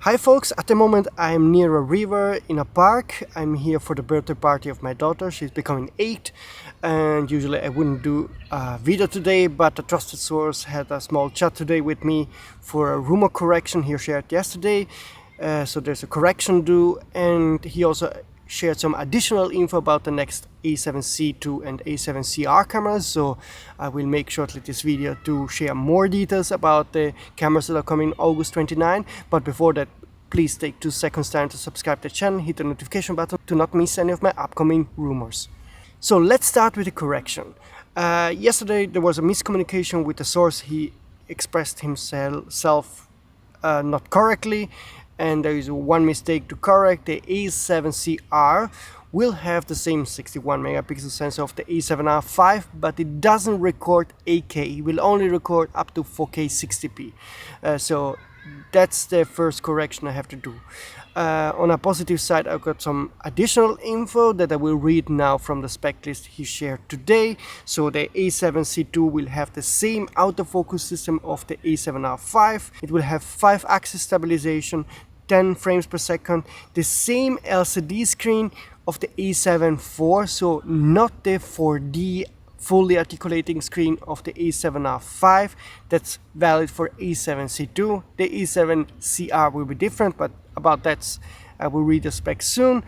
Hi folks, at the moment I'm near a river in a park. I'm here for the birthday party of my daughter. She's becoming 8 and usually I wouldn't do a video today, but a trusted source had a small chat today with me for a rumor correction he shared yesterday. So there's a correction due, and he also shared some additional info about the next A7C II and A7cR cameras, so I will make shortly this video to share more details about the cameras that are coming August 29. But before that, please take 2 seconds time to subscribe to the channel, hit the notification button to not miss any of my upcoming rumors. So let's start with the correction. Yesterday there was a miscommunication with the source. He expressed himself not correctly, and there is one mistake to correct. The A7cR will have the same 61 megapixel sensor of the A7R5, but it doesn't record 8K. It will only record up to 4K 60p. So that's the first correction I have to do. On a positive side, I've got some additional info that I will read now from the spec list he shared today. So the A7C II will have the same autofocus system of the A7R5. It will have 5-axis stabilization, 10 frames per second, the same LCD screen of the A7IV, so not the 4D fully articulating screen of the A7R5. That's valid for A7C II. The A7cR will be different, but about that I will read the specs soon.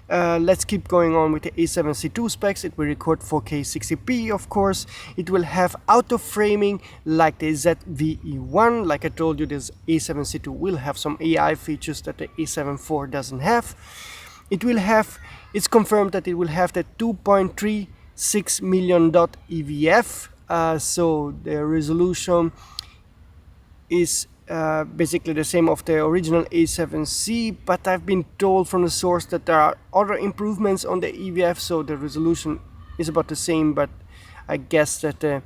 Let's keep going on with the A7C II specs. It will record 4K 60p, of course. It will have auto framing like the ZVE1. Like I told you, this A7C II will have some AI features that the A7IV doesn't have. It's confirmed that it will have the 2.36 million dot EVF. So the resolution is basically the same of the original A7C, but I've been told from the source that there are other improvements on the EVF, so the resolution is about the same, but I guess that the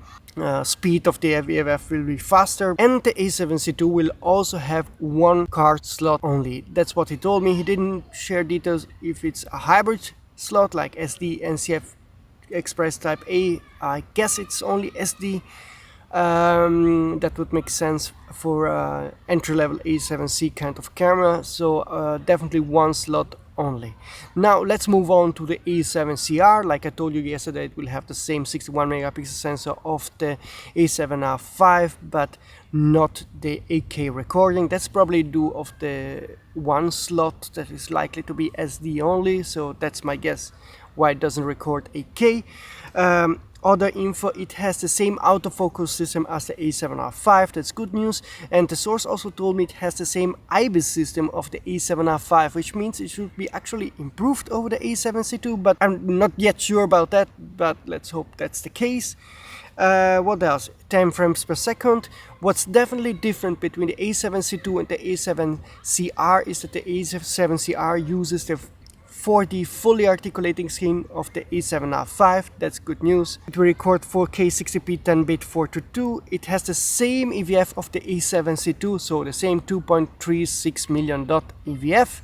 speed of the EVF will be faster. And the A7C II will also have 1 card slot only. That's what he told me. He didn't share details if it's a hybrid slot like SD, NCF, Express Type A. I guess it's only SD. That would make sense for entry-level A7C kind of camera, so definitely 1 slot only. Now let's move on to the A7cR. Like I told you yesterday, it will have the same 61 megapixel sensor of the A7R5, but not the 8K recording. That's probably due of the 1 slot that is likely to be SD only, so that's my guess why it doesn't record 8K. Other info, it has the same autofocus system as the A7R5, that's good news. And the source also told me it has the same IBIS system of the A7R5, which means it should be actually improved over the A7C II, but I'm not yet sure about that, but let's hope that's the case. What else? 10 frames per second. What's definitely different between the A7C II and the A7cR is that the A7cR uses the 4D fully articulating screen of the A7R5. That's good news. It will record 4K 60p 10-bit 4:2. It has the same EVF of the A7C II, so the same 2.36 million dot EVF,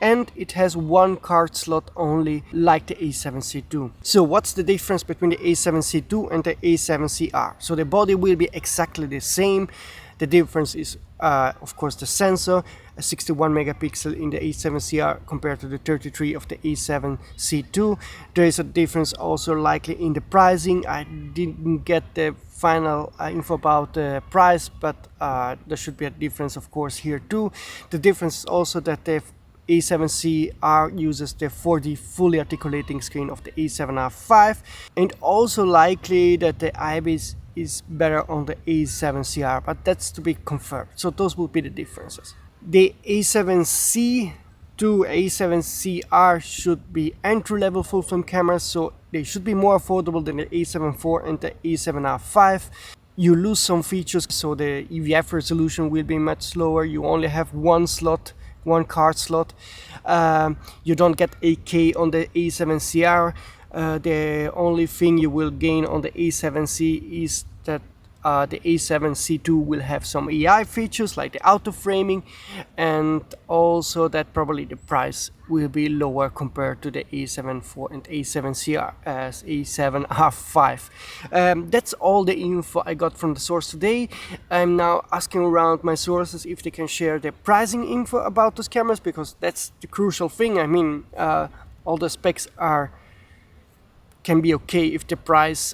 and it has 1 card slot only like the A7C II. So what's the difference between the A7C II and the A7cR? So the body will be exactly the same. The difference is, of course, the sensor, a 61 megapixel in the A7cR compared to the 33 of the A7C II. There is a difference also likely in the pricing. I didn't get the final info about the price, but there should be a difference, of course, here too. The difference is also that the A7cR uses the 4D fully articulating screen of the A7R5, and also likely that the IBIS is better on the A7cR, but that's to be confirmed. So those will be the differences. The A7C II, A7cR should be entry-level full-frame cameras, so they should be more affordable than the A7IV and the A7R5. You lose some features, so the EVF resolution will be much slower. You only have 1 slot, 1 card slot. You don't get 8K on the A7cR. The only thing you will gain on the A7C is that the A7C2 will have some AI features like the auto framing, and also that probably the price will be lower compared to the A7IV and A7cR as A7R5. That's all the info I got from the source today. I'm now asking around my sources if they can share their pricing info about those cameras, because that's the crucial thing. I mean, all the specs can be okay if the price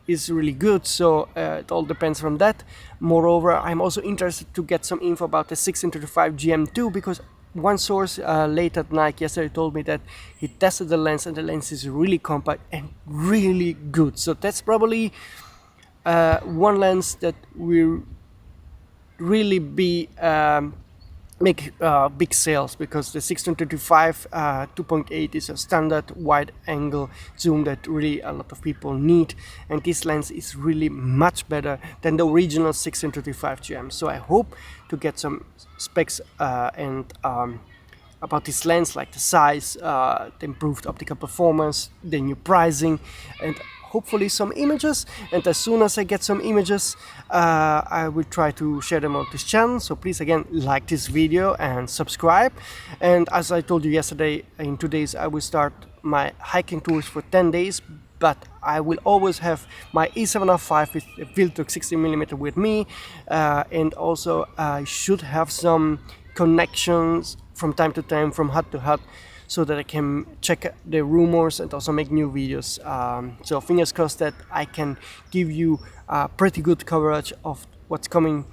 is really good, so it all depends from that. Moreover, I'm also interested to get some info about the 6-5 GM2, because one source late at night yesterday told me that he tested the lens and the lens is really compact and really good. So that's probably one lens that will really be make big sales, because the 6-5 2.8 is a standard wide angle zoom that really a lot of people need, and this lens is really much better than the original 6-5 GM. So I hope to get some specs and about this lens, like the size, the improved optical performance, the new pricing, and hopefully some images. And as soon as I get some images, I will try to share them on this channel. So please again like this video and subscribe. And as I told you yesterday, in 2 days I will start my hiking tours for 10 days, but I will always have my A7R5 with a Viltrox 60mm with me, and also I should have some connections from time to time from hut to hut, so that I can check the rumors and also make new videos. So fingers crossed that I can give you pretty good coverage of what's coming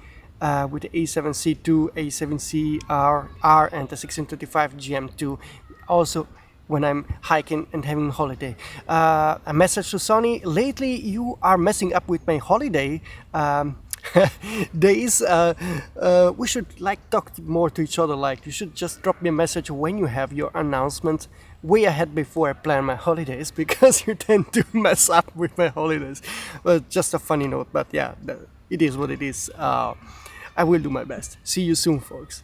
with the A7C2, A7cR, and the 6-5 GM2. Also when I'm hiking and having a holiday. A message to Sony: lately you are messing up with my holiday days. We should talk more to each other. You should just drop me a message when you have your announcement way ahead before I plan my holidays, because you tend to mess up with my holidays. Well, just a funny note, but yeah, it is what it is. I will do my best. See you soon, folks.